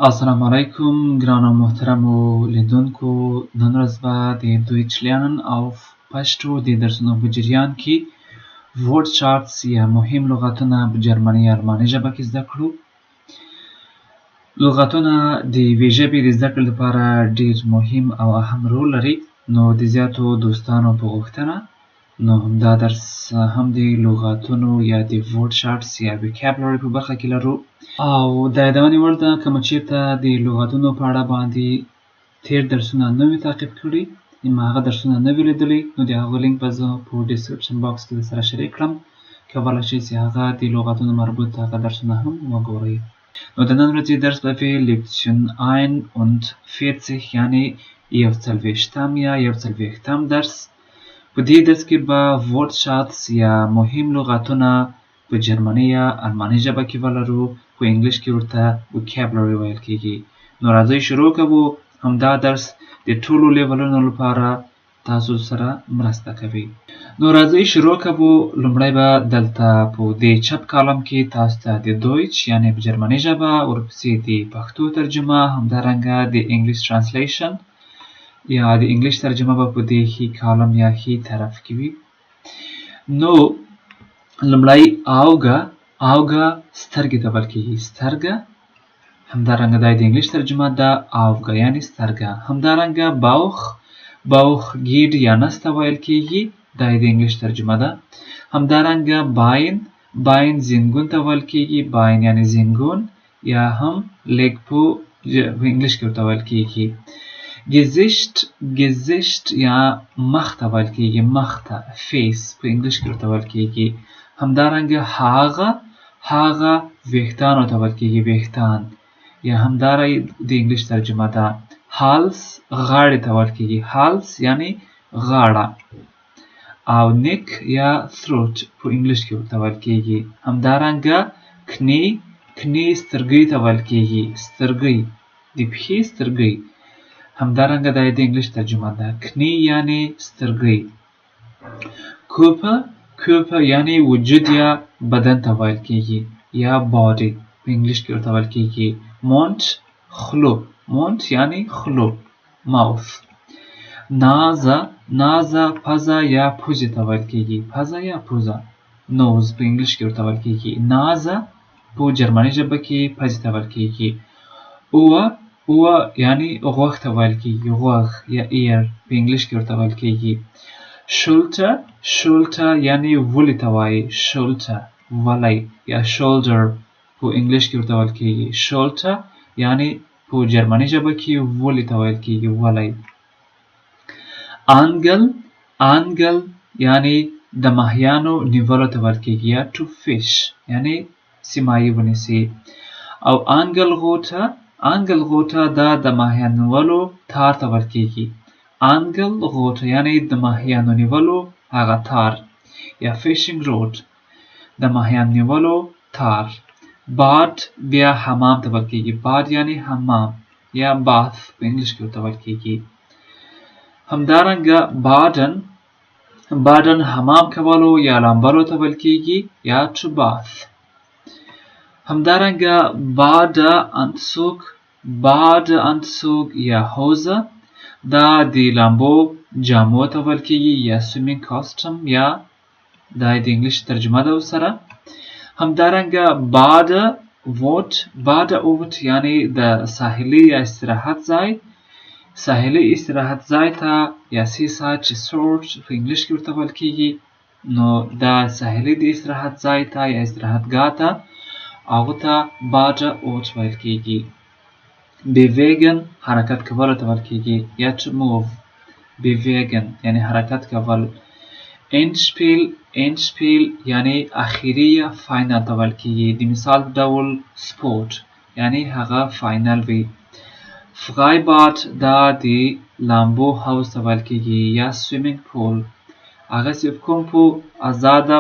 السلام علیکم ګرانو محترمو لیدونکو نن ورځ به د دویچ لرنن auf پشتو د درسونو په جریان کې Wortschatz یا مهم لغاتونه په جرمني یا الماني ژبه کې زده کړو. لغاتونه د یوې ژبې د زده کړې لپاره ډېر مهم او اهم رول لري، نو د زیاتو دوستانو په غوښتنه نو همدا درس هم د لغاتونو یا د Wortschatz یا Vocabulary په برخه کې لرو. او د یادونې وړ ده که مو چېرته د لغاتونو په اړه باندې تېر درسونه نه وي تعقیب کړي، هغه درسونه نه وي لیدلي، نو د هغو لینک به زه په ډسکرپشن باکس کې درسره شریک کړم، کولی شئ چې هغه د لغاتونو مربوط هغه درسونه هم وګورئ. نو د نن ورځې درس به وي لیکچن 41 یعنې 41 یا 41 درس. په دې درس کې به Wortschatz یا مهم لغاتونه په جرمني یا الماني ژبه کې ولرو، په انګلیش کې ورته Vocabulary ویل کېږي. نو راځئ شروع کوو. همدا درس د ټولو لیولونو لپاره تاسو سره مرسته کوي. نو راځئ شروع کوو. لومړی به دلته په دې چپ کالم کې تاسو ته د دویچ یعنې په جرمني ژبه، ورپسې د پښتو ترجمه، همدارنګه د انګلیش ترانسلیشن یا د انګلیش ترجمه به په دې ښي کالم یا ښي طرف کې وي. نو لومړی auga سترګې ته ویل کېږي، سترګه. همدارنګه دا د انګلیش ترجمه ده auga یعنې سترګه. همدارنګه bauch ګیډ یا نس ته ویل کېږي، دا د انګلیش ترجمه ده. همدارنګه bein زنګون ته ویل کېږي، bein یعنې زنګون، یا هم لیګ په انګلیش کې ورته ویل کېږي. Gesicht یا مخ ته ویل کېږي، مخ ته face په انګلیش کې ورته ویل کېږي. همدارنګه هاغه ویښتانو ته ویل کېږي، ویښتان، یا همدارنګه د انګلیش ترجمه ده. hals غاړې ته ویل کېږي، hals یعنې غاړه. او neck یا throat په انګلیش کې ورته ویل کېږي. همدارنګه کnie سترګۍ ته ویل کېږي، سترګۍ د پښې سترګۍ. همدارنګه دا د انګلیش ترجمه ده، کnie یعنې سترګۍ. Körper یعنې وجود یا بدن ته ویل کېږي، یا body په انګلیش کې ورته ویل کېږي. mond خلو، mond یعنې خلو، mouth. نازه پزه یا پوزې ته ویل کېږي، پزه یا پوزه. nose په انګلیش کې ورته ویل کېږي. نازه په جرمني ژبه کې پزې ته ویل کېږي. اوه یعنې غوږ ته ویل کېږي، غوږ یا ear په انګلیش کې ورته ویل کېږي. شولټر یعنې ولې ته وایي، شولټر ولی، یا شولډر په انګلیش کې ورته ویل کېږي. شولټر یعنې په جرمني ژبه کې ولې ته ویل کېږي، ولی. انګل یعنې د ماهیانو نیولو ته ویل کېږي، یا to fish یعنې سیمایي ونیسي. او انګل غوټه دا د ماهیانو نیولو تار ته ویل کېږي. انګل غوټه یعنې د ماهیانو نیولو هغه تار، یا fishing rod د ماهیانو نیولو تار. باد بیا حمام ته ویل کېږي، باد یعنې حمام، یا bath په انګلیش کې ورته ویل کېږي. همدارنګه بادن حمام کولو یا لامبلو ته ویل کېږي، یا to bath. همدارنګه Badeanzug یا hose دا د لامبو جامو ته ویل کېږي، یا swimming costume، یا دا د انګلیش ترجمه ده ورسره. همدارنګه Badeort یعنې د ساحلي یا استراحت ځای، ساحلي استراحت ځای ته، یا seaside resort په انګلیش کې ورته ویل کېږي. نو دا ساحلي د استراحت ځای ته یا استراحتګاه ته هغه ته Badeort ویل کېږي. bewegen حرکت کولو ته ویل کېږي، یا to move. bewegen یعنې حرکت کول. endspiel یعنې اخري یا فاینل ته ویل کېږي، د مثال په ډول سپورت یعنې هغه فاینل وي. freibad دا د لامبو حوض ته ویل کېږي، یا swimming pool، هغه چې کوم په ازاده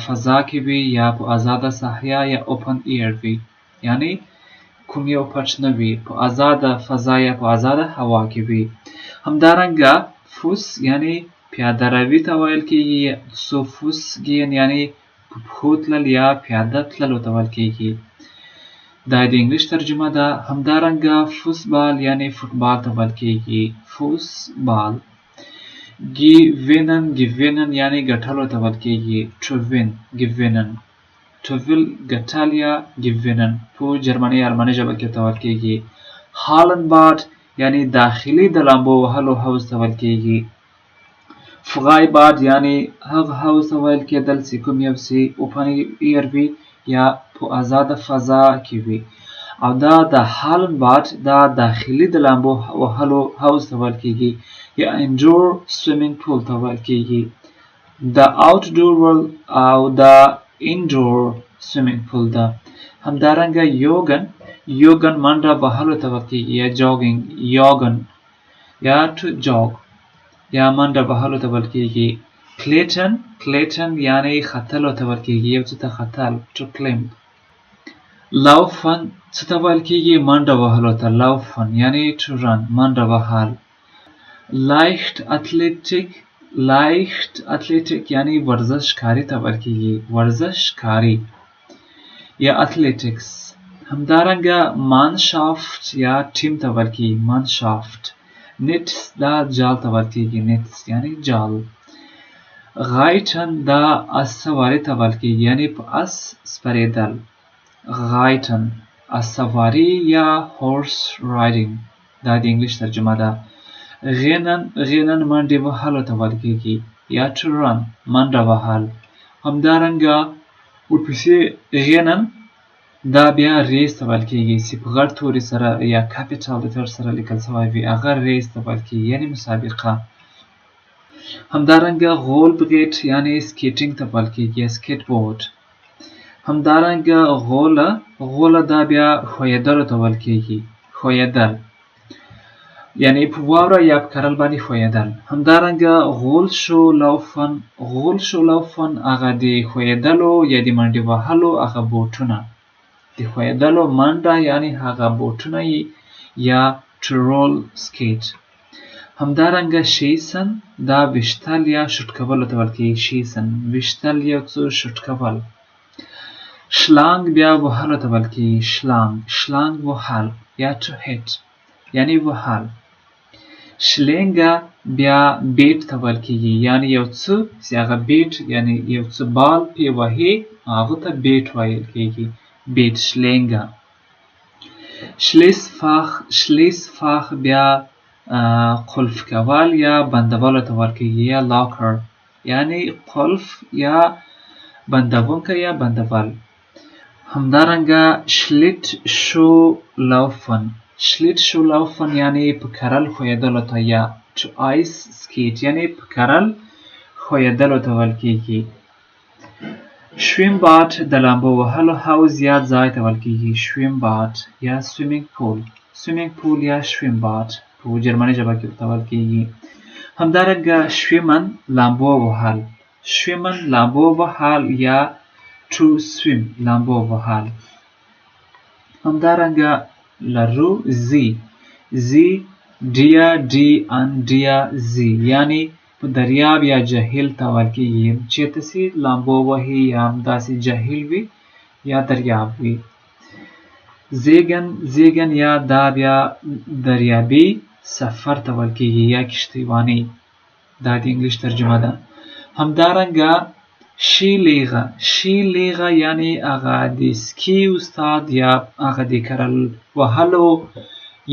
فضا کې وي، یا په ازاده صحرا یا open air وي، یعنې کوم یو پټ نه وي، په ازاده فضا یا په ازاده هوا کې وي. همدارنګه فوس یعنې پیاده روي ته ویل کېږي، zu Fuß gehen یعنې په پښو تلل یا پیاده تللو ته ویل کېږي. دا د انګلیش ترجمه ده. همدارنګه فوتبال یعنی فوتبال ته ویل کیږي فوتبال. gewinnen یعنی ګټلو ته ویل کیږي to win gewinnen. to will ګټل یا gewinnen په جرمني یا الماني ژبه کې ته ویل کیږي. هالنباد یعنی داخلي د لامبو وهلو حوض ته ویل کیږي. فغایباد یعنی هغه حوض ته ویل کیدل چې کوم یو سي اوپن ایر وي یا په آزاده فضا کې وي. او دا د هالنباد دا داخلي د لامبو وهلو حوض ته ویل کیږي یا انډور سویمینګ پول ته ویل کیږي. د آوټډور او د انډور سویمینګ پول ده. همدارنګه یوګن منډه وهلو ته ویل کیږي یا جاګینګ یوګن یا ټو جاګ یا منډه وهلو ته ویل کیږي. کلیټن یعنی ختلو ته ویل کیږي یو څه ته ختل ټو کلایمب. لافن څه ته ویل کیږي منډه وهلو ته لافن یعنی ټو رن منډه وهل. لایخت اتلیټیک یعنی ورزشکاری ته ویل کیږي ورزشکاری یا اتلیټکس. همدارنګه مانشافت یا ټیم ته ویل کیږي مانشافت. نیټس دا جال ته ویل کیږي نیټس یعنی جال. غایټن دا اس سواری ته ویل کیږي یعنی په اس سپریدل. غایټن اس سواری یا هورس رایډینګ دا د انګلیش ترجمه ده. غینن منډه وهلو ته ویل کیږي یا ټو رن منډه وهل. همدارنګه ورپسې غینن دا بیا ریس ته ویل کیږي چې په غټ توري سره یا کاپیټال لیټر سره لیکل شوی وي هغه ریس ته ویل کیږي یعنی مسابقه. همدارنګه غول بریټ یعنی سکیټینګ ته ویل کیږي سکیټ بورډ. همدارنګه غوله دا بیا ښویدلو ته ویل کیږي ښویدل یعنی په واوره یا په کرل باندې ښویدل. همدارنګه غول شو لوفن هغه د ښویدلو یا د منډې وهلو هغه بوټونه د ښویدلو منډه یعنی هغه بوټونه یا ټو رول سکیټ. همدارنګه شیسن دا ویشتل یا شوټ کولو ته ویل کیږي شیسن ویشتل یو څه شوټ کول. شلانګ بیا وهلو ته ویل کیږي شلانګ وهل یا ټو هیټ یعنی وهل. شلینګه بیا بیټ ته ویل کیږي یعنی یو څه چې هغه بیټ یعنی یو څه بال پې وهي هغه ته بیټ ویل کیږي بیټ شلینګه. شلیسفاخ بیا قلف کول یا بندولو ته ویل کیږي یا لاکر یعنی قلف یا بندونکی یا بندول. همدارنګه شلیټ شو لوفن یعنی په کرل ښویدلو ته یا ټو آیس سکیټ یعنی په کرل ښویدلو ته ویل کیږي. شویم باد د لامبو وهلو حوض یا ځای ته ویل کیږي شویم باد یا سویمینګ پول یا شویم باد په جرمني ژبه کې ورته ویل کیږي. همدارنګه شویمن لامبو وهل یا ټو سویم لامبو وهل. همدارنګه لرو زی ډیا زی یعنی په دریاب یا جهیل ته ویل کیږي چیرته چې لامبو وهي یا همداسې جهیل وي یا دریاب وي. زیګن یا دا بیا دریابي سفر ته ویل کیږي یا کشتیواني دا د انګلیش ترجمه ده. همدارنګه شیلیغه یعنی هغه د سکی استاد یا هغه د کرل وهلو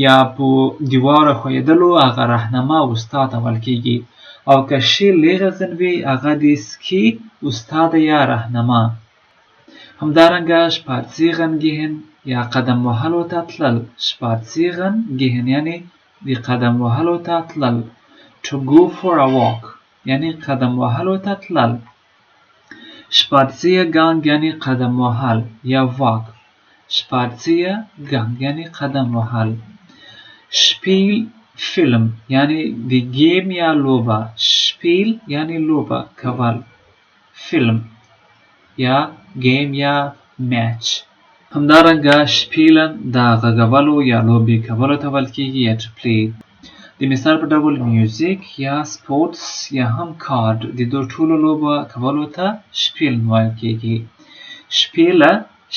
یا په دیواره ښویدلو هغه رهنما استاد ته ویل کیږي. او که شیلیغه وي هغه د سکی استاد یا رهنما. همدارنګه شپارزیغن گهن یا قدم وهلو ته تلل شپارزیغن گهن یعنی د قدم وهلو ته تلل. to go for a walk یعنی قدم وهلو ته تلل. شپارزیګانګ یعنی قدم وهل یا واک شپارزیګانګ یعنی قدم وهل. شپیل فیلم یعنی د گیم یا لوبه شپیل یعنی لوبه کول فیلم یا گیم یا میچ. همدارنګه شپیلن د غږولو یا لوبې کولو ته ویل کیږي یا to play. د مثال په ډول میوزیک یا سپورتس یا هم کارډ د دوی ټولو لوبه کولو ته شپیلن ویل کیږي.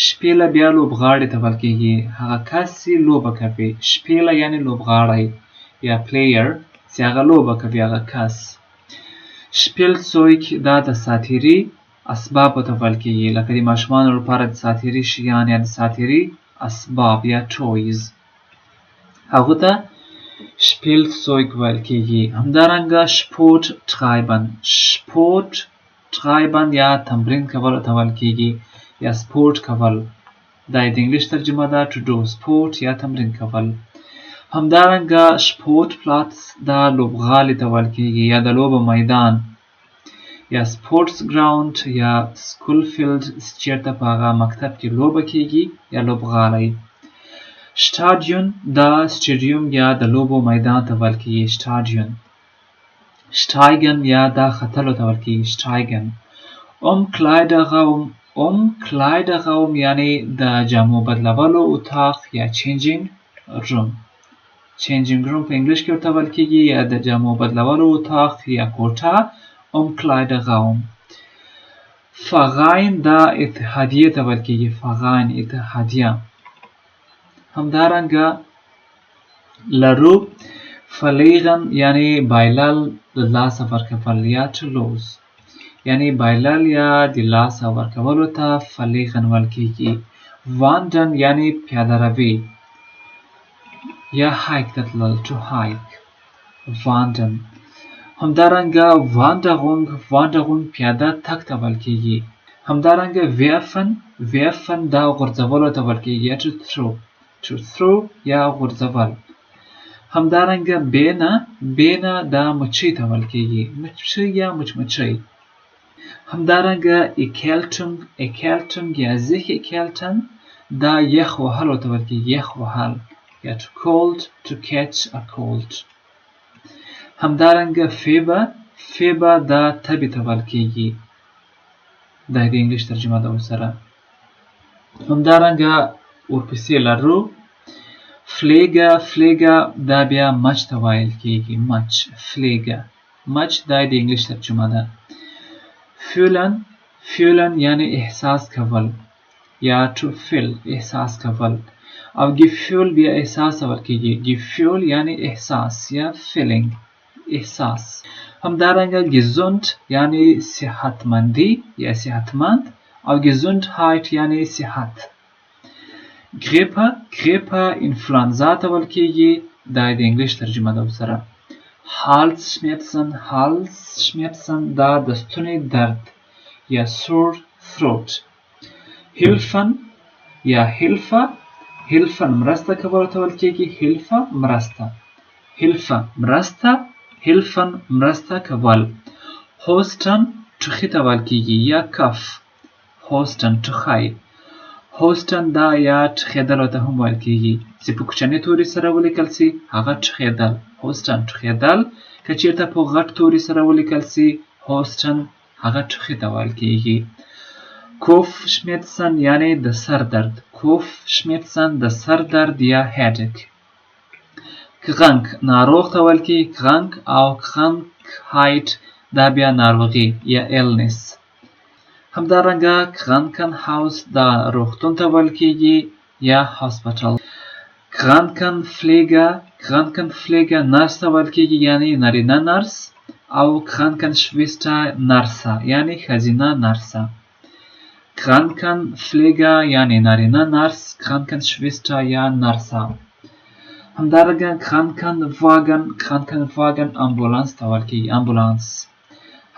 شپیله بیا لوبغاړي ته ویل کیږي هغه کس چې لوبه کوي شپیله یعنی لوبغاړی یا پلیر چې هغه لوبه کوي هغه کس شپیلزویګ دا د ساتیري اسبابو ته ویل کیږي لکه د ماشومانو لپاره د ساتیري شیان یا د ساتیري اسباب یا ټویز هغو ته شپیلزویګ ویل کیږي. همدارنګه شپورټ ترایبن یا تمرین کول ته ویل کیږي یا سپورت کول دا د انګلیش ترجمه ده to do sport یا تمرین کول. همدارنګه شپورت پلاتس دا لوبغالي ته ویل کیږي یا د لوبو میدان یا سپورتس ګراوند یا سکول فیلډ چیرته په هغه مکتب کې لوبه کیږي یا لوبغالی. شټاډیون دا سټیډیوم یا د لوبو میدان ته ویل کیږي شټاډیون. شټایګن یا دا ختلو ته ویل کیږي شټایګن. Umkleiderraum یعنی د جامو بدلولو اتاق یا چینجینګ روم په انګلیش کې ورته ویل کیږي یا د جامو بدلولو اتاق یا کوټه Umkleiderraum. Verein دا اتحادیه ته ویل کیږي Verein اتحادیه. همدارنګه لرو verlegen یعنی بایلل د لاسه ورکول یا to lose یعنی بایلل یا د لاسه ورکولو ته verlegen ویل کیږي. wandern یعنی پیاده روي یا hike ته تلل to hike wandern. همدارنګه wanderung پیاده تګ ته ویل کیږي. همدارنګه werfen دا غورځولو ته ویل کیږي یا to throw یا غورځول. همدارنګه بینه دا مچۍ ته ویل کیږي مچۍ یا مچمچۍ. همدارنګه اکلټنګ یا sich ekelten دا یخ وهلو ته ویل کیږي یخ وهل یا to catch a cold. همدارنګه فیبر دا تبې ته ویل کیږي دا د انګلیش ترجمه ده ورسره. همدارنګه ورپسې لرو فلیګه دا بیا مچ ته ویل کیږي مچ دا د انګلیش ترجمه ده. fühlen یعنی احساس کول یا to feel احساس کول او gefühl بیا احساس ور کیږي gefühl یعنی احساس یا feeling احساس. همدارنګه gesund یعنی صحتمندی یا صحتمند او gesundheit یعنی صحت. grippe انفلانزا ته ویل کیږي دا د انګلیش ترجمه ده ورسره. Halsschmerzen دا د ستوني درد یا sore throat. Hilfen یا hilfen مرسته کول ته ویل کیږي hilfen مرسته کول. hosten ټوخي ته ویل کیږي یا کف hosten ټوخی. hosten دا یا ټخېدلو ته هم ویل کیږي چې په کوچني توري سره ولیکل سي هغه ټخېدل hosten ټخېدل که چیرته په غټ توري سره ولیکل سي hosten هغه ټوخي ته ویل کیږي. kopfschmerzen یعنی د سر درد kopfschmerzen د سر درد یا headache. krank ناروغ ته ویل کیږي krank او krankheit دا بیا ناروغي یا illness. همدارنګه krankenhaus دا روغتون ته ویل کیږي یا hospital. Krankenpfleger نرس ته ویل کیږي یعنی نارینه نرس او Krankenschwester نرسه یعنی ښځینه نرسه. Krankenpfleger یعنی نارینه نرس Krankenschwester یا نرسه. همدارنګه Krankenwagen امبولانس ته ویل کیږي امبولانس.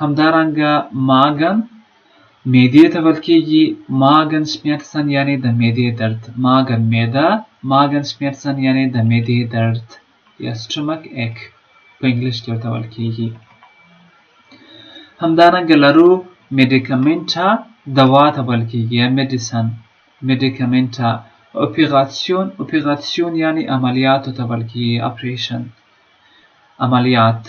همدارنګه معدې ته ویل کیږي Magenschmerzen یعنی د معدې درد Magenschmerzen یعنی د معدې درد یا stomach ache په انګلیش کې ورته ویل کیږي. همدارنګه لرو medicamenta دوا ته ویل کیږي یا medicamenta. operation یعنی عملیاتو ته ویل کیږي operation عملیات.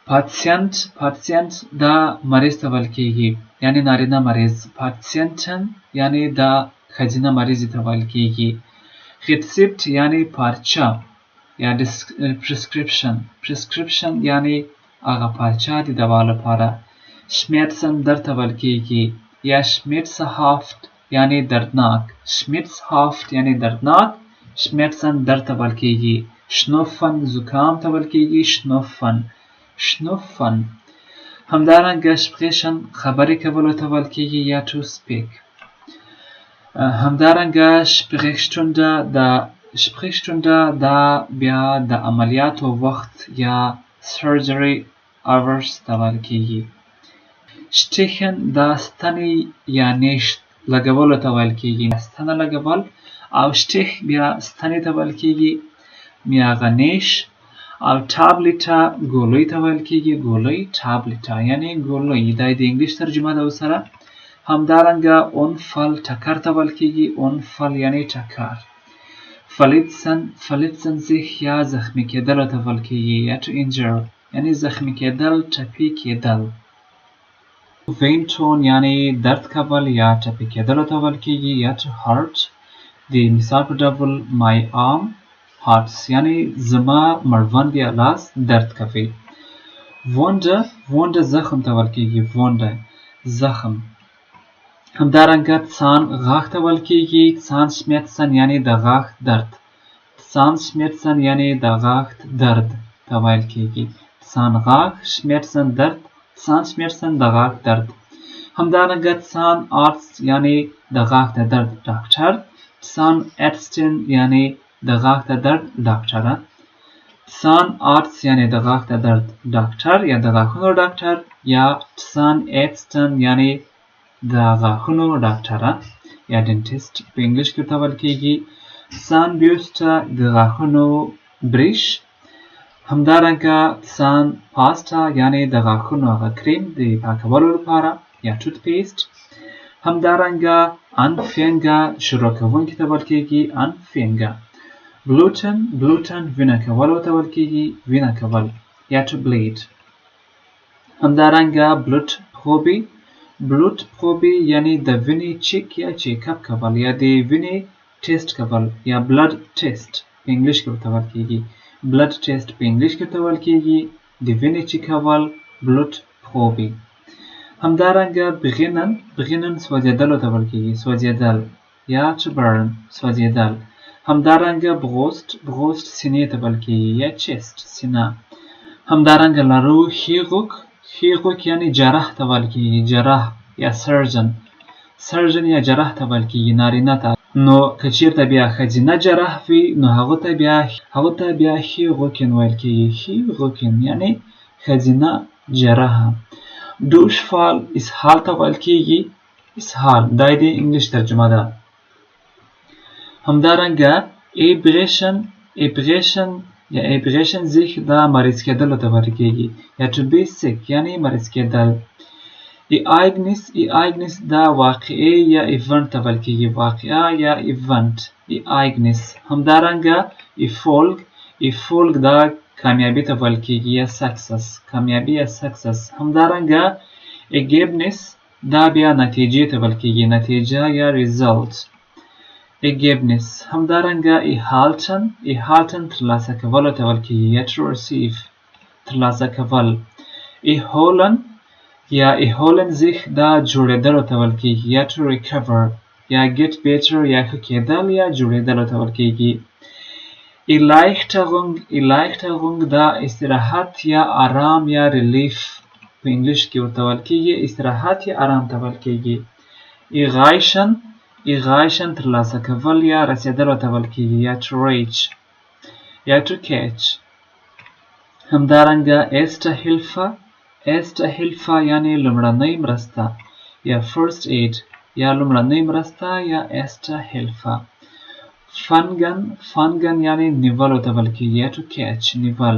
patient دا مریض ته ویل کیږي یعنی نارینه مریض patienten یعنی دا ښځینه مریض ته ویل کیږي. recept یعنی پارچه یا prescription یعنی هغه پارچه د دوا لپاره. schmerzen درد ته ویل کیږي یا schmerzhaft یعنی دردناک. schmerzhaft یعنی دردناک. schmerzen درد ته ویل کیږي. schnupfen زکام ته ویل کیږي. schnupfen. همدارنګه sprechen خبرې کولو ته ویل کیږي یا to speak. همدارنګه Sprechstunde دا بیا د عملیاتو وخت یا surgery hours ته ویل کیږي. stechen دا ستنې یا نیش لګولو ته ویل کیږي. ستنه لګول او stich بیا ستنې ته ویل کیږي یا نیش. او ټابلیټه ګولۍ ته ویل کیږي. ګولۍ ټابلیټه یعنی ګولۍ. دا د انګلیش ترجمه ده وسره. همدارنګه unfall ټکر ته ویل کیږي. unfall یعنی ټکر. verletzen sich یا زخمی کېدل ته ویل کیږي یا to injure یعنی زخمی کېدل ټپي کېدل. wehntun یعنی درد کول یا ټپي کېدل ته ویل کیږي یا to hurt. د مثال په ډول my arm hurts یعنی زما مړوند یا لاس درد کوي. wunde زخم ته ویل کیږي. wunde زخم. همدارنګه ځان غاښ ته ویل کیږي. zahnschmerzen یعنی د غاښ درد. zahnschmerzen یعنی د غاښ درد ته ویل کیږي. zahnغاښ schmerzen درد. zahnschmerzen د غاښ درد. همدارنګه zahnarzt یعنی د غاښ د درد ډاکټر. zahnärztin یعنی د غاښ د درد ډاکټره. zahnarzt یعنی د غاښ د درد ډاکټر یا د غاښونو ډاکټر یا zahnärztin یعنی د غاښونو ډاکټره یا ډنټیسټ په انګلیش کې ورته ویل کیږي. zahnbürste د غاښونو بریش. همدارنګه zahnpasta یعنی د غاښونو هغه کریم د پاکولو لپاره یا toothpaste. همدارنګه anfänger شروع کوونکي ته ویل کیږي. anfänger. bluten وینه کولو ته ویل کیږي. وینه کول یا to bleed. همدارنګه blutprobe یعنی د وینې چیک یا چیک اپ کول یا د وینې ټیسټ کول یا blood test په انګلیش کې ورته ویل کیږي. blood test په انګلیش کې ورته ویل کیږي د وینې چیک کول blutprobe. همدارنګه beginnen سوځېدلو ته ویل کیږي. سوځېدل یا to burn سوځېدل. همدارنګه brust سینې ته ویل کیږي یا chest سینه. همدارنګه لرو chirurg یعنی جراح ته ویل کیږي. جراح یا surgeon یا جراح ته ویل کیږي نارینه ته. نو که چیرته بیا ښځینه جراح وي نو هغه ته بیا chirurgin ویل کیږي. chirurgin یعنی ښځینه جراحه. durchfall اسهال ته ویل کیږي. اسهال دا د انګلیش ترجمه ده. همدارنګه erbrechen sich دا مریض کېدل ته ویل کیږي یا to be sick یعنی مریض کېدل. ereignis دا واقعه یا event ته ویل کیږي. واقعه یا event. ereignis. همدارنګه erfolg دا کامیابی ته ویل کیږي یا success. کامیابی یا success. همدارنګه ergebnis دا بیا نتیجې ته ویل کیږي. نتیجه یا result. ergebnis. همدارنګه erhalten ترلاسه کولو ته ویل کیږي یا to receive ترلاسه کول. erholen sich دا جوړېدلو ته ویل کیږي یا to recover یا get better یا ښه کېدل یا جوړېدلو ته ویل کیږي. erleichterung دا استراحت یا آرام یا relief په انګلیش کې ورته ویل کیږي. استراحت یا آرام ته ویل کیږي. erreichen ترلاسه کول یا رسیدلو ته ویل کیږي یا to reach یا to catch. همدارنګه erste Hilfe یعنی لومړنۍ مرسته یا first aid یا لومړنۍ مرسته یا erste Hilfe. fangen یعنی نیولو ته ویل کیږي یا to catch نیول.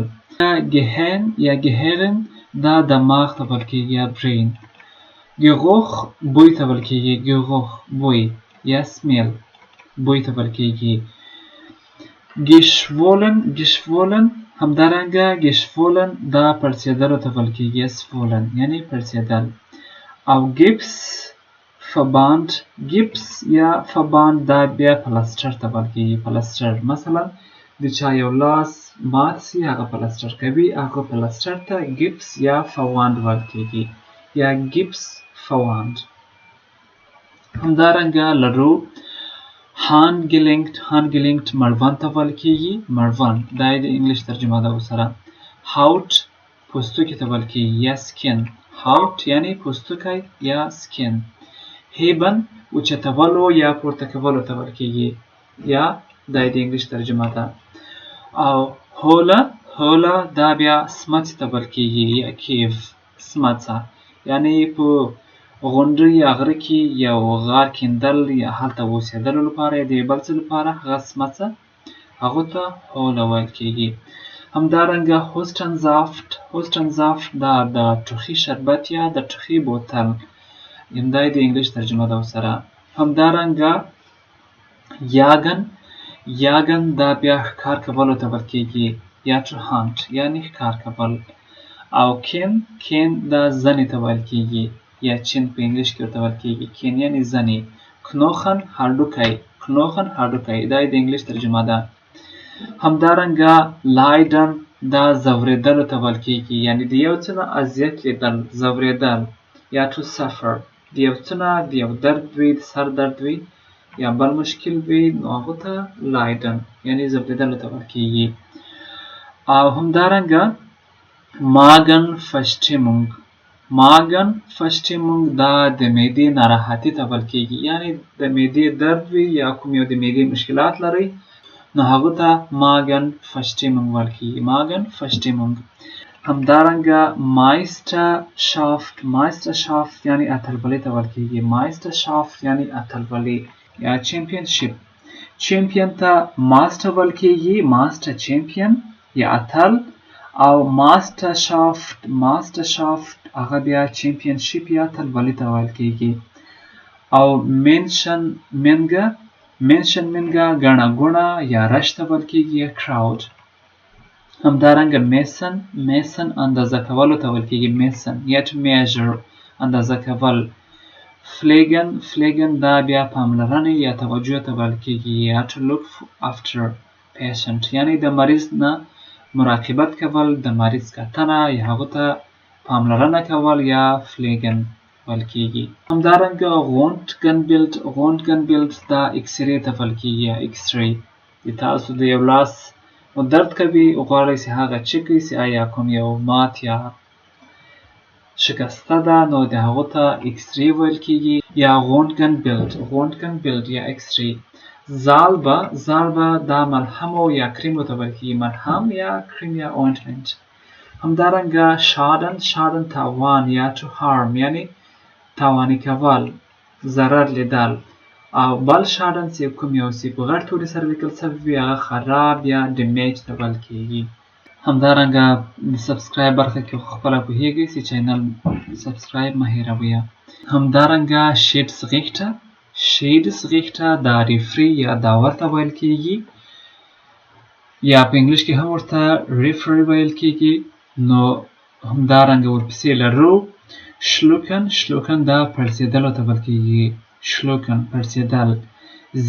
gehirn دا دماغ ته ویل کیږي یا brain. geruch بوی ته ویل کیږي. geruch بوی یا smell بوی ته ویل کیږي. geschwollen همدارنګه geschwollen دا پړسېدلو ته ویل کیږي. swollen یعنی پړسېدل. او gips یا verband دا بیا پلستر ته ویل کیږي. پلستر مثلا د چا یو لاس مات سي هغه پلستر کوي. هغه پلستر ته gips یا verband ویل کیږي یا gips verband. همدارنګه لرو handgelenkt مړوند ته ویل کیږي مړوند دا د انګلیش ترجمه ده وسره haut پوستکی ته ویل کیږي یا skin haut یعنی پوستکی یا skin heben اوچتولو یا پورته کولو ته ویل کیږي یا دا د انګلیش ترجمه ده او هوله دا بیا سمڅ ته ویل کیږي یا کیف سمڅه یعنی په غونډۍ یا غره کې یو غار کیندل یا هلته اوسېدلو لپاره یا د بل څه لپاره هغه سمڅه هغو ته هوله ویل کیږي همدارنګه هوستنزافت دا د ټوخي شربت یا د ټوخي بوتل دا د انګلیش ترجمه ده ورسره همدارنګه یاګن دا بیا ښکار کولو ته ویل کیږي یا to hunt یعنی ښکار کول او کین دا زنې ته ویل کیږي یا چین په انګلیش کې ورته ویل کیږي کین یعنی زنې knochen هډوکی دا د انګلیش ترجمه ده همدارنګه لایدن دا ځورېدلو ته ویل کیږي یعنی د یو څه نه اذیت لیدل ځورېدل یا to suffer د یو څه نه د یو درد وي د سر درد وي یا بل مشکل وي نو هغو ته لایدن یعنی ځورېدلو ته ویل کیږي او همدارنګه ماګن فشټیمونګ دا د معدې ناراحتي ته ویل کیږي یعنی د معدې درد وي یا کوم یو د معدې مشکلات لري نو هغو ته ماګن فشټیمونګ ویل کیږي همدارنګه مایسټرشافت یعنی اتلولي ته ویل کیږي مایسټرشافت یعنی اتلولي یا چمپionship چمپیون ته ماسټر ویل کیږي ماسټر چمپیون یا اتل او ماسټرشافت هغه بیا چمپionship یا اتلولي ته ویل کیږي او منشنمنګه ګڼه ګوڼه یا رش ته ویل کیږي یا crowd همدارنګه میسن اندازه کولو ته ویل کیږي میسن یا to measure اندازه کول فلیګن دا بیا پاملرنې یا توجه ته ویل کیږي یا to look after patient یعنی د مریض نه مراقبت کول د مریض کتنه یا هغو ته پاملرنه کول یا فلیګن ویل کیږي همدارنګه غونټګنبلډ دا اکسرې ته ویل کیږي یا اکسرې د تاسو د یو لاس درد کوي غواړئ چې هغه چک کړئ چې آیا کوم یو مات یا شکسته ده نو د هغو ته اکسرې ویل کیږي یا غونټګنبلډ یا اکسرې زالبه دا ملحمو یا کریمو ته ویل کیږي ملحم یا کریم یا اوینټمنټ همدارنګه شادن تاوان یا to harm یعنی تاواني کول ضرر لیدل او بل شادن چې کوم یو چې په غټ توري سره لیکل شوی وي هغه خراب یا ډیمیج ته ویل کیږي همدارنګه د سبسکرایب برخه کې خپله پوهیږئ چې چینل سبسکرایب مه هیروئ همدارنګه شیډسغیخته دا ریفري یا داور ته ویل کیږي یا په انګلیش کې هم ورته ریفري ویل کیږي نو همدارنګه ورپسې لرو شلوکن دا پړسېدلو ته ویل کیږي شلوکن پړسېدل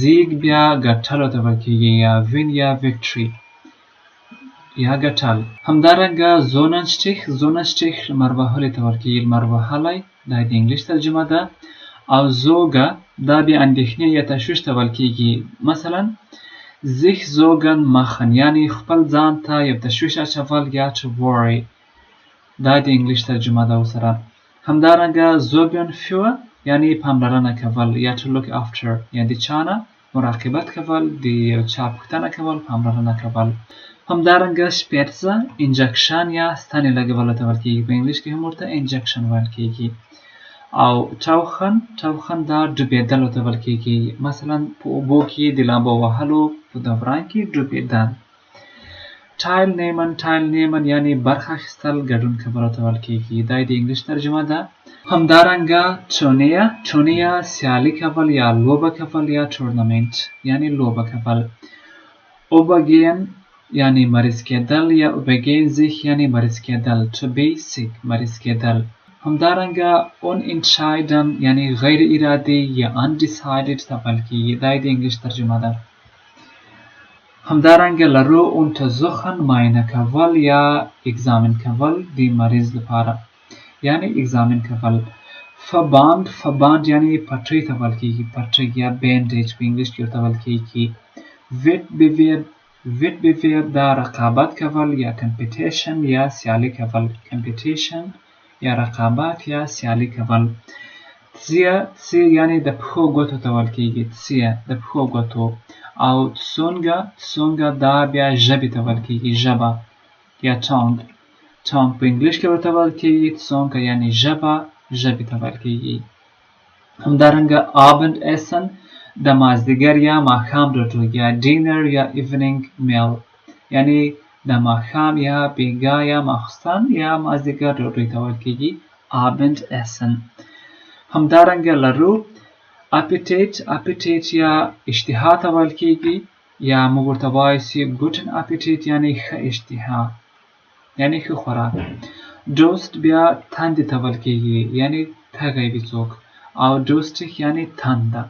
زیګ بیا ګټلو ته ویل کیږي یا وین یا وکټري یا ګټل همدارنګه زوننشټیخ لمر وهلي ته ویل کیږي لمر وهلی دا د انګلیش ترجمه ده او زوګه دا بیا اندېښنې یا تشویش ته ویل کیږي مثلا sich sorgen machen یعنی خپل ځان ته یو تشویش اچول یا to worry دا د انګلیش ترجمه ده ورسره همدارنګه sorgen für یعنی پاملرنه کول یا to look after یعنی د چا نه مراقبت کول د یو چا پوښتنه کول پاملرنه کول همدارنګه شپیرزه انجکشن یا ستنې لګولو ته ویل کیږي په انګلیش کې هم ورته انجکشن ویل کیږي او ټوخن دا ډوبېدلو ته ویل کیږي مثلا په اوبو کې د لامبو وهلو په دوران کې ډوبېدل ټایل نیمن یعنی برخه اخیستل ګډون کولو ته ویل کیږي دا د انګلیش ترجمه ده همدارنګه ټونیا سیالي کول یا لوبه کول یا ټورنمنټ یعنی لوبه کول اوبګین یعنی مریض کېدل یا اوبګین زیخ یعنی مریض کېدل to be sick مریض کېدل همدارنګه unentschieden یعنی غیر ارادي یا undecided ته ویل کیږي دا د انګلیش ترجمه ده همدارنګه لرو untersuchen معاینه کول یا ایگزامین کول د مریض لپاره یعنی ایگزامین کول فباند یعنی پټۍ ته ویل کېږي، پټۍ یا بینډیج په انګلیش کې ورته ویل کېږي. ویټبیویر دا رقابت کول یا کمپیټیشن یا سیالي کول، کمپیټیشن یا رقابت یا سیالي کول. تسیه یعنی د پښو ګوتو ته ویل کېږي، تسیه د پښو ګوتو. او تسونګه دا بیا ژبې ته ویل کېږي، ژبه یا ټانګ په انګلیش کې ورته ویل کېږي. تسونګه یعنی ژبه، ژبې ته ویل کېږي. همدارنګه آبند ایسن د مازدیګر یا ماښام ډوډۍ یا ډینر یا ایونینګ میل یعنی د ماښام یا بیګا یا ماخوستن یا مازدیګر ډوډۍ ته ویل کېږي، آبند ایسن. همدارنګه لرو اپیټیټ یا اشتها ته ویل کېږي، یا موږ ورته وایو چې ګوټن اپیټیټ یعنی ښه اشتها یعنی ښه خوراک. دوست بیا تندې ته ویل کېږي یعنی تږی وي څوک، او دوستیک یعنی تنده.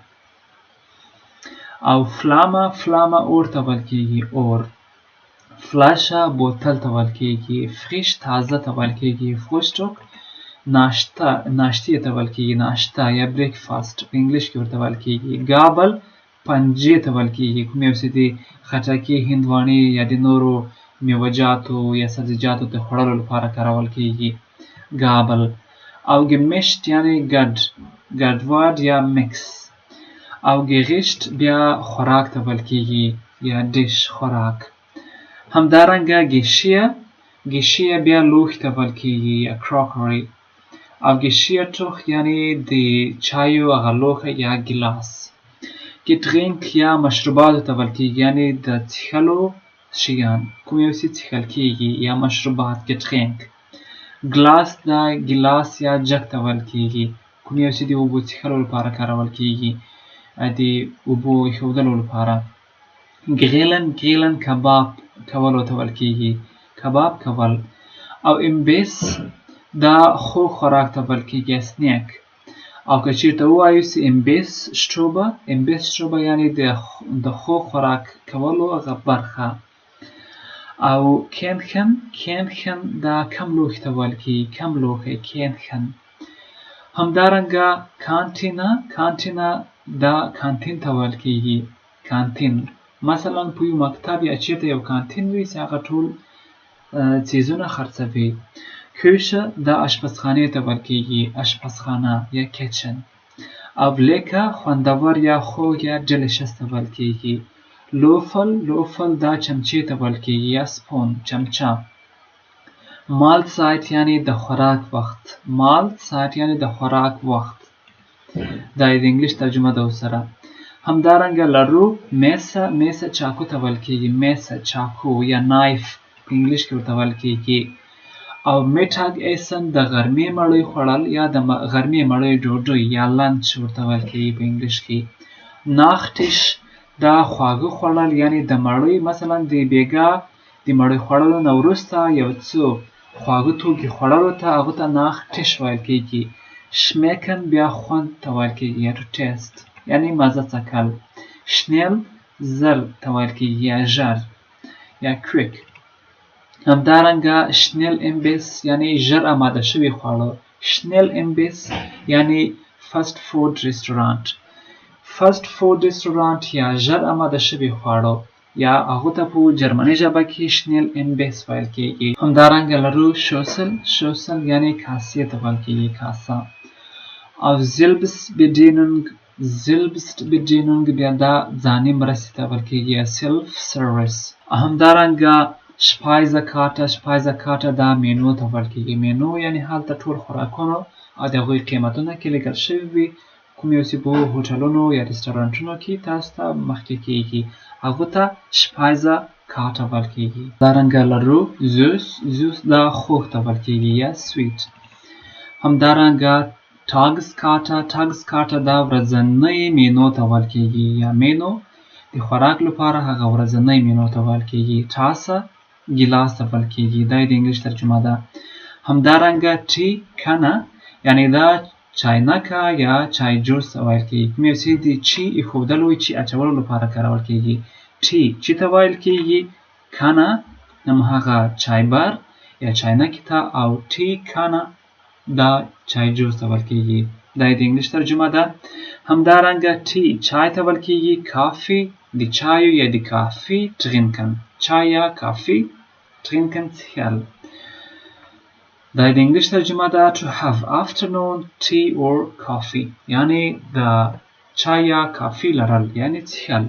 او فلامه اور ته ویل کېږي، اور. فلاشه بوتل ته ویل کېږي، فریش تازه ته ویل کېږي، فروسټوک ناشتې ته ویل کېږي، ناشته یا بریک فاسټ په انګلیش کې ورته ویل کېږي. ګابل پنجې ته ویل کېږي، کوم یو چې د خټکي، هندواڼې یا د نورو میوه‌جاتو یا سبزیجاتو د خوړلو لپاره کارول کېږي، ګابل. او ګمیشت یعنی ګډوډ یا مکس. او ګیغشت بیا خوراک ته ویل کېږي یا ډش، خوراک. همدارنګه ګیشیه بیا لوښي ته ویل کېږي یا کراکري. او ګیشیه ټوخ یعنی د چایو هغه لوښی یا ګیلاس. ګیټرینک یا مشروباتو ته ویل کېږي یعنی د څښلو شیان، کوم یو چې څښل کېږي یا مشروبات، ګیټرینک. ګلاس دا ګیلاس یا جګ ته ویل کېږي، کوم یو چې د اوبو څښلو لپاره کارول کېږي، د اوبو ایښودلو لپاره. ګریلن کباب کولو ته ویل کېږي، کباب کول. او امبیس دا خوږ خوراک ته ویل کېږي، سنیک. او که چېرته ووایو چې امبیس شټوبه یعنی د خوږ خوراک کولو هغه برخه. او کینخن دا کم لوښي ته ویل کېږي، کم لوښی، کینخن. همدارنګه کانتینه دا کانتین ته ویل کېږي، کانتین. مثلا په یو مکتب یا چېرته یو کانتین وي چې هغه ټول څیزونه خرڅوي. کوشه دا اشپزخانې ته ویل کېږي، اشپزخانه یا کچن. او لیکه خوندور یا خوږ یا ډیلیشس ته ویل کېږي. لوفل دا چمچې ته ویل کېږي یا سپون، چمچه. مالزایت یعنی د خوراک وخت، مالزایت یعنی د خوراک وخت. دا د انګلیش ترجمه ده ورسره. همدارنګه لرو میسه چاقو ته ویل کېږي، میسه چاقو یا نایف په انګلیش کې ورته ویل کېږي. او میټاګ ایسن د غرمې مړۍ خوړل یا د غرمې مړۍ ډوډۍ یا لنچ ورته ویل کېږي په انګلیش کې. ناختش دا خواږه خوړل یعنی د مړۍ مثلا د بیګا د مړۍ خوړلو نه وروسته یو څو خواږه توکي خوړلو ته هغه ته ناختش ویل کېږي. شمیکن بیا خوند ته ویل کېږي یا ټو ټیسټ یعنی مزه څکل. شنیل زر ته ویل کېږي یا ژر یا کویک. همدارنګه شنیل امبیس یعنی ژر آماده شوي خواړه، شنیل امبیس یعنی فاست فود رستورانت. فاست فود رستورانت یا ژر آماده شوي خواړه یا هغه ته په جرمني ژبه کې شنیل امبیس ویل کېږي. همدارنګه لرو شوسل یعنی کاسې ته ویل کېږي، کاسه. او زیلبست بدینونګ بیا دا ځاني مرستې ته ویل کېږي یا سیلف سروس. همدارنګه شپایزه کارټه دا مینو ته ویل کېږي، مینو یعنی هلته ټول خوراکونه او د هغوی قیمتونه کې لیکل شوي وي، کوم یو چې په هوټلونو یا رستورانټونو کې تاسو ته مخکې کېږي، هغو ته شپایزه کارټه ویل کېږي. همدارنګه لرو زوس دا خوږ ته ویل کېږي یا سویټ. همدارنګه ټاګس کارټه دا ورځنۍ مینو ته ویل کېږي یا مینو د خوراک لپاره هغه ورځنۍ مینو ته ویل کېږي. ټاسه ګیلاس ته ویل کېږي، دا د انګلیش ترجمه ده. همدارنګه ټي کنه یعنی دا چاینکه یا چای جوس ته ویل کېږي، کوم یو چې د چي ایښودلو چي اچولو لپاره کارول کېږي. ټي چې ته ویل کېږي، کنه هماغه چایبر یا چاینکې ته، او ټي کنه دا چای جوس ته ویل کېږي. دا د انګلیش ترجمه ده. همدارنګه ټي چای ته ویل کیږي، کافي د چایو یا د کافي trinken، چای یا کافي trinken څښل. دا د انګلیش ترجمه ده to have afternoon tea or coffee، یعنی د چای یا کافي لرل یعنی څښل.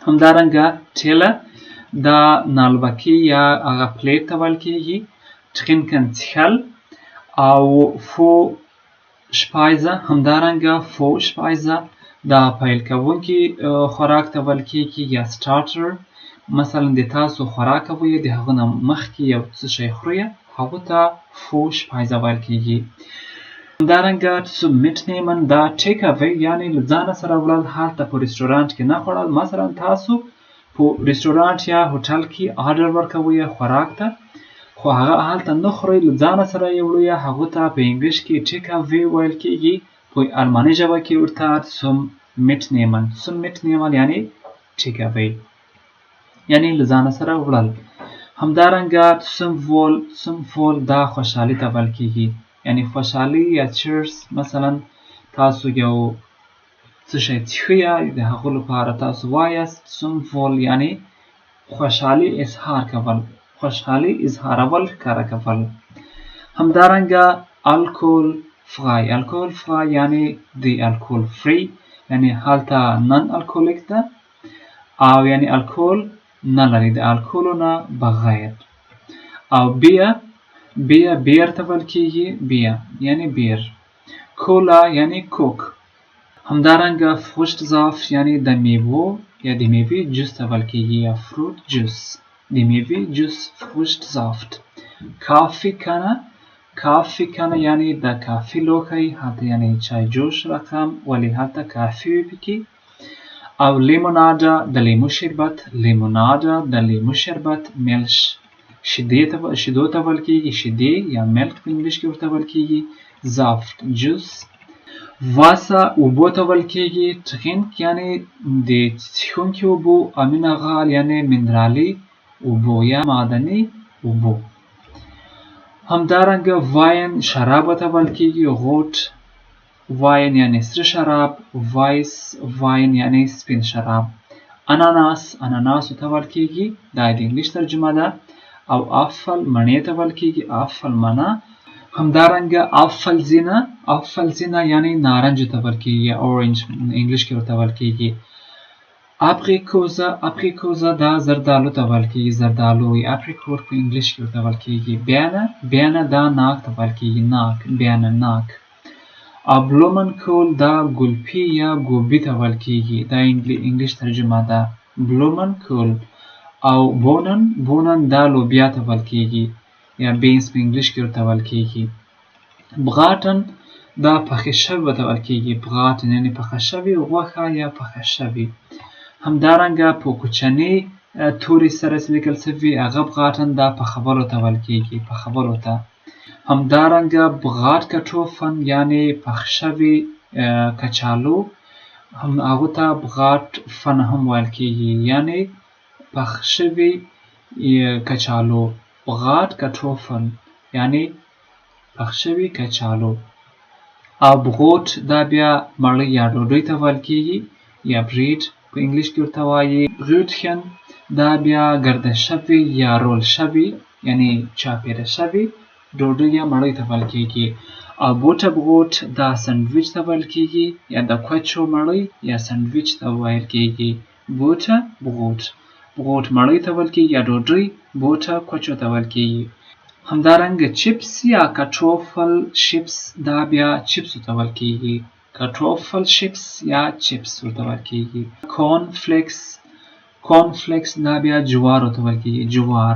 همدارنګه ټیله دا نالبکي یا هغه پلیټ ته ویل کیږي، trinken څښل. او فو شپایزه همدارنګه فو شپایزه دا پیل کوونکی خوراک ته ویل کیږي یا سټارټر. مثلا د تاسو خوراک کوئ د هغه نه مخکې یو څه شی خورئ هغه ته فو شپایزه ویل کیږي. همدارنګه zum mitnehmen دا ټیک اوی یعنی له ځانه سره وړل، هلته په رستورانت کې نه خوړل. مثلا تاسو په رستورانت یا هوټل کې آرډر ورکوئ خوراک ته، خو هغه هلته نه خورئ، له ځانه سره یې وړئ، هغه ته په انګلیش کې ټیک اوی ویل کیږي. په الماني ژبه کې ورته zum mitnehmen، zum mitnehmen یعنی ټیک اوی یعنی له ځانه سره وړل. همدارنګه zum wohl دا خوشحالي ته ویل کیږي، یعنی خوشحالي یا چیرز. مثلا تاسو یو څه شی څښئ د هغو لپاره تاسو وایاست zum wohl یعنی خوشحالي اظهار کول، خوشحالي اظهارول، ښکاره کول. همدارنګه الکول frei، الکول frei یعنی دی الکول فری، یعنی هلته نن الکولیک ده او یعنی الکول نه لري، د الکولو نه بغیر. او بیر ته ویل کیږي، بیا یعنی بیر. کولا یعنی کوک. همدارنګه فروشت زافت یعنی د میوو یا د میوې جوس ته ویل کیږي یا فروت جوس، د میوې جوس فروشت زافت. کافی کنه یعنی د کافی لوښی، هلته یعنی چای جوش رقم ولی هلته کافی وي پکې. او لیموناده د لیمو شربت، لیموناده د لیمو شربت. ملش شیدو ته ویل کیږي، شیدې یا ملک په انګلیش کې ورته ویل کیږي. زافت جوس. واسه اوبو ته ویل کیږي، trink یعنی د څښونکي اوبو، امینغال یعنی منرالي اوبو یا معدني اوبو. همدارنګه واین شراب ته ویل کیږي، غوټ واین یعنی سره شراب، وایس واین یعنی سپین شراب. اناناس ته ویل کیږي، دا د انګلیش ترجمه ده. او افل مڼې ته ویل کیږي، افل مڼه. همدارنګه افل زینه یعنی نارنج ته ویل کیږي، اورنج انګلیش کې ورته ویل کیږي. اپریکوزه دا زردالو ته ویل کیږي، زردالو یا اپریکوټ په انګلیش کې ورته ویل کیږي. بیانه دا ناک ته ویل کیږي، ناک بیانه ناک. او بلومن کول دا ګلپي یا ګوبي ته ویل کیږي، دا انګلیش ترجمه ده بلومن کول. او بونن دا لوبیا ته ویل کیږي یا بینس په انګلیش کې ورته ویل کیږي. بغاتن دا پخې شوی ته ویل کیږي، بغاتن یعنی پخه شوی غوښه یا پخه شوی. همدارنګه په کوچنۍ توري سره لیکل شوی هغه بغاتن دا پخولو ته ویل کیږي، پخولو ته. همدارنګه بغات کټوفن یعنی پخ شوی کچالو، هم هغه ته بغات فن هم ویل کیږي یعنی پخ شوی کچالو. بغات کټوفن یعنی پخ شوی کچالو. او بغوت دا بیا مړی یا ډوډۍ ته ویل کیږي یا بریډ په انګلیش کې ورته وایي. غوټخن دا بیا ګرده شوی یا رول شوی یعنی چاپیره شوی ډوډۍ یا مړی ته ویل کیږي. او بوټه بغوت دا سندویچ ته ویل کیږي یا د کوچو مړی یا سندویچ ته ویل کیږي. بوټه بغوت مړی ته ویل کیږي یا ډوډۍ، بوټه کوچو ته ویل کیږي. همدارنګه چپس یا کټوفل شیپس دا بیا چپس ته ویل کیږي، کټوفل شیپس یا چپس ورته ویل کیږي. کورنفلیکس دا بیا جوار ته ویل کیږي، جوار.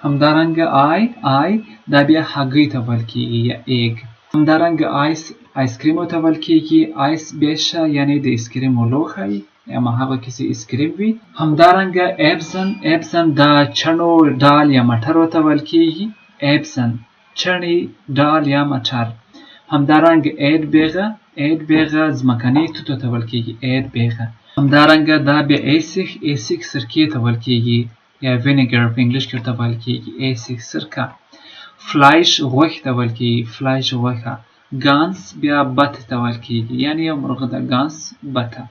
همدارنګه آی دا بیا هګۍ ته ویل کیږي یا ایگ. همدارنګه آیس کریم ته ویل کیږي، آیس بیشه یعنی د ایسکریم لوښی یا هغه کسی ایسکریم وي. همدارنګه ایبزن دا چڼو ډال یا مټر ته ویل کیږي، ایبزن چڼې ډال یا مټر. همدارنګه اید بیغه ځمکني توتو ته ویل کیږي، اید بیغه. همدارنګه دا بیا ایسیک سرکې ته ویل کیږي یا وینیګر په انګلیش کې ورته ویل کیږي، ایسیک سرکه. فلایش غوښه ته ویل کیږي، فلایش غوښه. ګانس بیا بت ته ویل کیږي، یعنی یو مرغه ده ګانس بته.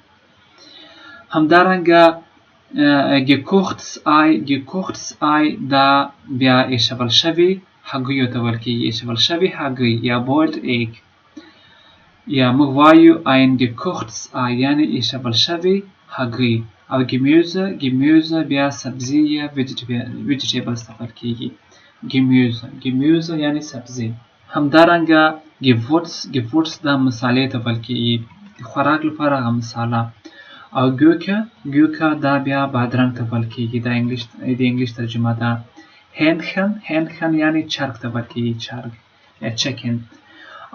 همدارنګه gekochtes Ei دا بیا ایشول شوی هګیو ته ویل کیږي، ایشول شوی هګۍ یا boiled egg. یا موږ وایو ein gekochtes Ei یعنی ایشول شوی هګۍ. او Gemüse بیا سبزی یا vegetables ته ویل کیږي. Gemüse یعنی سبزی. همدارنګه gewürz دا مصالې ته ویل کیږي، د خوراک لپاره هغه مصاله. او Gurke دا بیا بادرنګ ته ویل کیږي، د انګلیش ترجمه ده. Hähnchen یعنی چرګ ته ویل کیږي، چرګ یا chicken.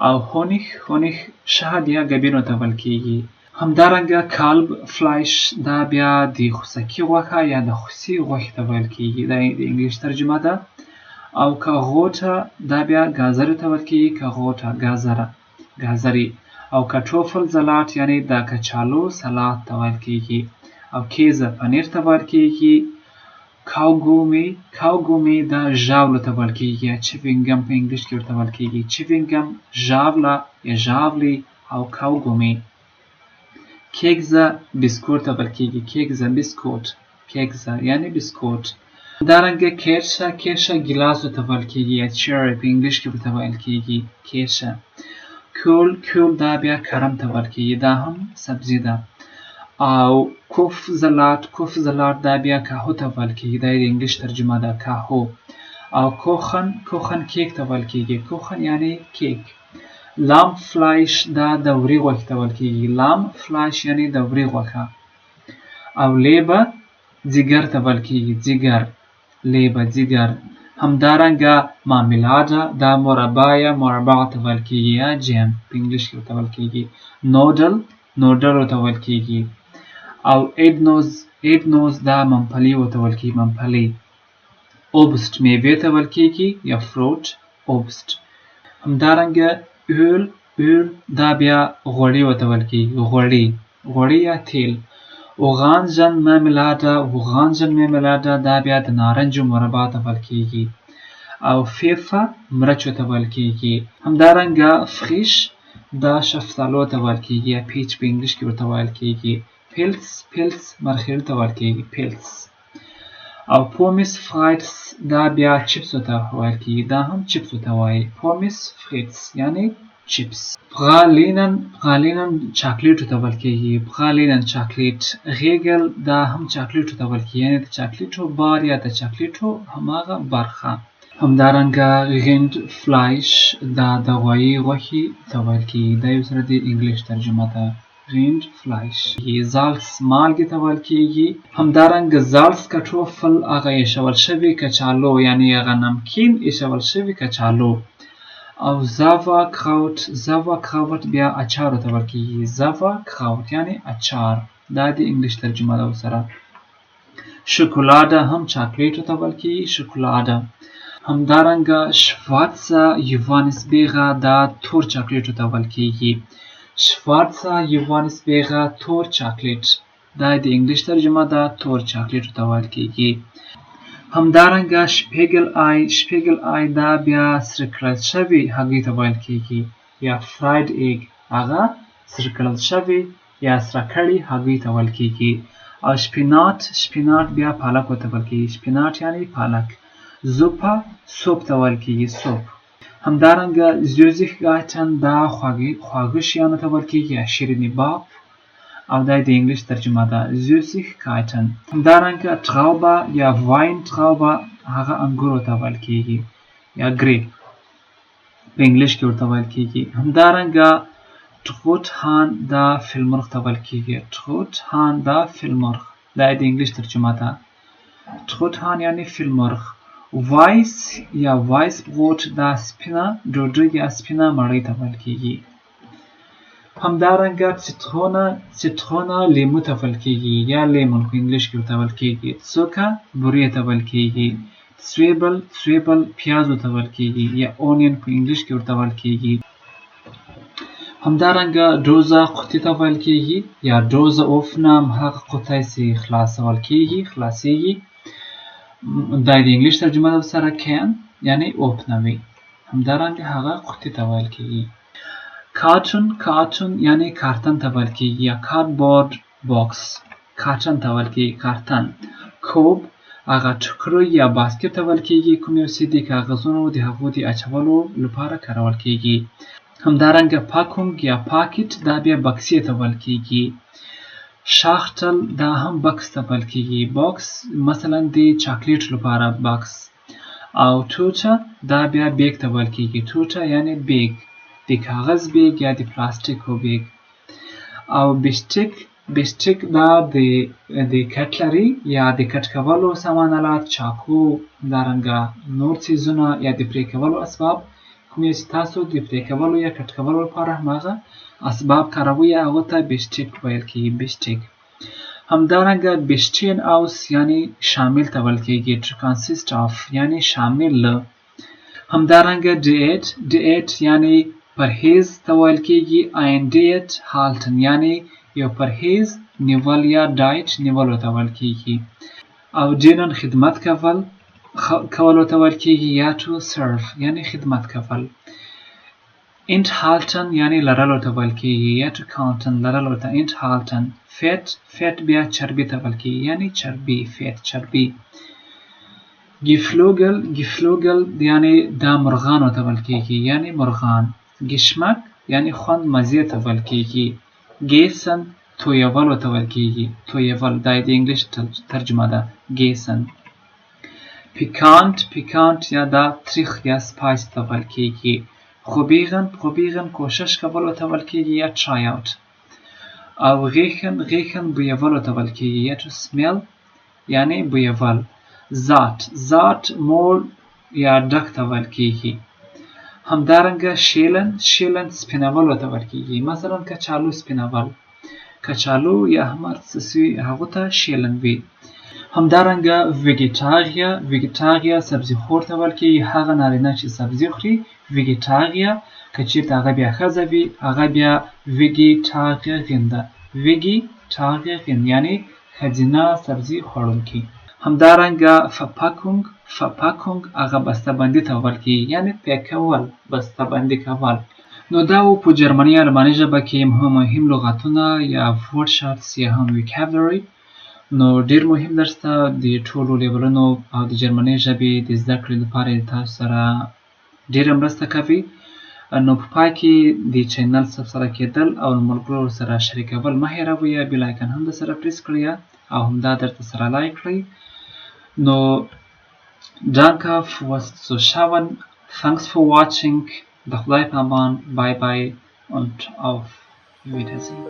او Honig شهد یا ګبینو ته ویل کیږي. همدارنګه Kalb Fleisch دا بیا د خوسکي غوښه یا د خوسي غوښې ته ویل کیږي، د انګلیش ترجمه ده. او Karotte دا بیا ګازرې ته ویل کیږي، Karotte ګازرې. او کټوفل سلاد یعنی د کچالو سلاد ته ویل کیږي. او کیزه پنیر ته ویل کیږي. Kaugummi دا ژاوله ته ویل کیږي، یا چیوینګم په انګلیش کې ورته ویل کیږي. چیوینګم ژاوله یا ژاولې او Kaugummi. کیکزه بسکوټ ته ویل کیږي، کیکزه یعنی بسکوټ. همدارنګه کیرشه ګیلاسو ته ویل کیږي، یا چیری په انګلیش کې ورته ویل کیږي، کیرشه. کول دا بیا کرم ته ویل کیږي، دا هم سبزی ده. او کوف زلات دا بیا کاهو ته ویل کیږي، دا د انګلیش ترجمه ده، کاهو. او کوخن کیک ته ویل کیږي، کوخن یعنی کیک. لام فلایش دا د وری غوښې ته ویل کیږي، لام فلایش یعنی د وری غوښه. او لیبه ځیګر ته ویل کیږي، ځیګر. همدارنګه مارملاده دا مربا یا مربع ته ویل کیږي، یا جیم په انګلیش کې ورته ویل کیږي. نودل ورته ویل کیږي. او ایدنوز دا ممپلی ورته ویل کیږي، ممپلی. اوبست میوې ته ویل کیږي یا فروټ، اوبست. همدارنګه اول دا بیا غوړي ورته ویل کیږي، غوړي یا تیل. اوغانجن مرملاده دا بیا د نارنجو مربا ته ویل کیږي. او فیفا مرچو ته ویل کیږي. همدارنګه فریش دا شفتالو ته ویل کیږي، یا پیچ په انګلیش کې ورته ویل کیږي. پیلز مرخیړ ته ویل کیږي، پیلز. او پومیس فرایټس دا بیا چپسو ته ویل کیږي، دا هم چپسو ته وایي، پومیس فرایټس یعنی چپس. پرالینن چاکلیټو ته ویل کیږي، پرالینن چاکلیټ. غیګل دا هم چاکلیټو ته ویل کیږي، یعنی د چاکلیټو بار یا د چاکلیټو هماغه برخه. همدارنګه ریند فلایش دا د غوایي غوښې ته ویل کیږي، دا یو سره د انګلیش ترجمه ده، ریند فلایش. زالس مالګې ته ویل کیږي. همدارنګه زالس کټوفل هغه ایشول شوي کچالو، یعنی هغه نمکین ایشول شوي کچالو. او زاوا کراوت بیا اچارو ته ویل کیږي، زاوا کراوت یعنی اچار، دا د انګلیش ترجمه ده ورسره. شکولاده هم چاکلیټو ته ویل کیږي، شکولاده. همدارنګه شوارڅه یوانسبیغه دا تور چاکلیټو ته ویل کیږي، شوارڅه یوانسبیغه تور چاکلیټ، دا د انګلیش ترجمه ده، تور چاکلیټو ته ویل کیږي. همدارنګه شپیګل آی دا بیا سره کړل شوي هګۍ ته ویل کیږي، یا فرایډ ایګ هغه سره کړل شوي یا سره کړي هګۍ ته ویل کیږي. او شپینات بیا پالک ته ویل کیږي، شپینات یعنی پالک. زوپا سوپ ته ویل کیږي، سوپ. همدارنګه زیوزیخګایټن دا خواږه شیانو ته ویل کیږي، یا شیریني باب، او دا د انګلیش ترجمه ده، زیوزیخګایټن. همدارنګه تراوبه یا واین تراوبه هغه انګورو ته ویل کیږي، یا گریپ په انګلیش کې ورته ویل کیږي. همدارنګه ټروټهان دا فیلمرغ ته ویل کیږي، ټروټهان دا فیلمرغ، دا د انګلیش ترجمه ده، ټروټهان یعنی فیلمرغ. وایس یا وایس بروټ دا سپینه ډوډۍ یا سپینه مړۍ ته ویل کیږي. همدارنګه سیټرونه لیمو ته ویل کیږي، یا لیمون په انګلیش کې ورته ویل کیږي. څوکه بورې ته ویل کیږي. سویبل پیازو ته ویل کیږي، یا اونین په انګلیش کې ورته ویل کیږي. همدارنګه ډوزه قوطي ته ویل کیږي، یا ډوزه اوفنم هغه قوطی چې خلاصول کیږي، خلاصیږي، دا د انګلیش ترجمه ده سره کین یعنی اوپنوي. همدارنګه هغه قوطي ته ویل کیږي. کارتون یعنی کارتن ته ویل کیږي یا کارډبورډ باکس کارتن ته ویل کیږي کارتن کوب هغه ټوکرو یا باسکټ ته ویل کیږي کوم یو څه د کاغذونو د هغو د اچولو لپاره کارول کیږي همدارنګه پاکونګ یا پاکټ دا بیا بکسې ته ویل کیږي شاختل دا هم بکس ته ویل کیږي باکس مثلا د چاکلیټ لپاره باکس او ټوټه دا بیا بیگ ته ویل کیږي ټوټه یعنی بیگ د کاغذ بیگ یا د پلاستیکو بیگ او بشتک دا د کټلری یا د کټ کولو سامان آلات چاقو دارنګه نور څیزونه یا د پرې کولو اسباب کوم چې تاسو د پرې کولو یا کټ کولو لپاره هماغه اسباب کاروئ هغو ته بشتک ویل کیږي بشتک همدارنګه بشتین اوس یعنی شامل ته ویل کیږي to consist of یعنی شامل له همدارنګه دیټ یعنی پرهیز ته ویل کیږي ein diet halten یعنی یو پرهیز نیول یا ډایټ نیولو ته ویل کیږي او دینن خدمت کولو ته ویل کیږي یا to serve یعنی خدمت کول enthalten یعنی لرلو ته ویل کیږي یا to contain لرلو ته enthalten fat بیا چربی ته ویل کیږي یعنی چربی fat چربی geflügel یعنی دا مرغانو ته ویل کیږي یعنی مرغان geschmack یعنی خوند مزه ته ویل کیږي گیسن تویولو ته ویل کیږي تویول دا د انګلیش ترجمه ده گیسن پیکانت یا دا تریخ یا سپایس ته ویل کیږي خوبیغن کوشش کولو ته ویل کیږي یا try out او غیخن بویولو ته ویل کیږي یا to smell یعنی بویول ذات مول یا ډک ته ویل کیږي همدارنګه شیلن سپینولو ته ویل کیږي مثلا کچالو یا همر څه هغه ته شیلن وي همدارنګه ویګیټاریا سبزی خور ته ویل کیږي هغه نارینه چې سبزی خوري ویګیټاریا که چیرته هغه بیا ښځه وي هغه بیا ویګیټاریان ده ویګیټاریان یعنی ښځینه سبزي خوړونکي همدارنګه فپاکونګ هغه بسته‌بندي ته ویل کیږي یعنی پیک کول بسته‌بندي کول نو دا و په جرمني الماني ژبه کې مهم لغاتونه یا ورډ یا هم vocabulary نو ډیر مهم درس ته د ټولو لیولونو او د جرمني ژبې د زده کړې لپاره تاسو سره ډیره مرسته کوي نو په پای کې د چینل سبسکرایب کېدل او ملګرو سره شریکول مه هېروئ بیل آیکن هم درسره پریس کړئ او همدا درته سره لایک کړئ نو danke fürs Zuschauen thanks for watching د خدای په امان بای بای und auf Wiedersehen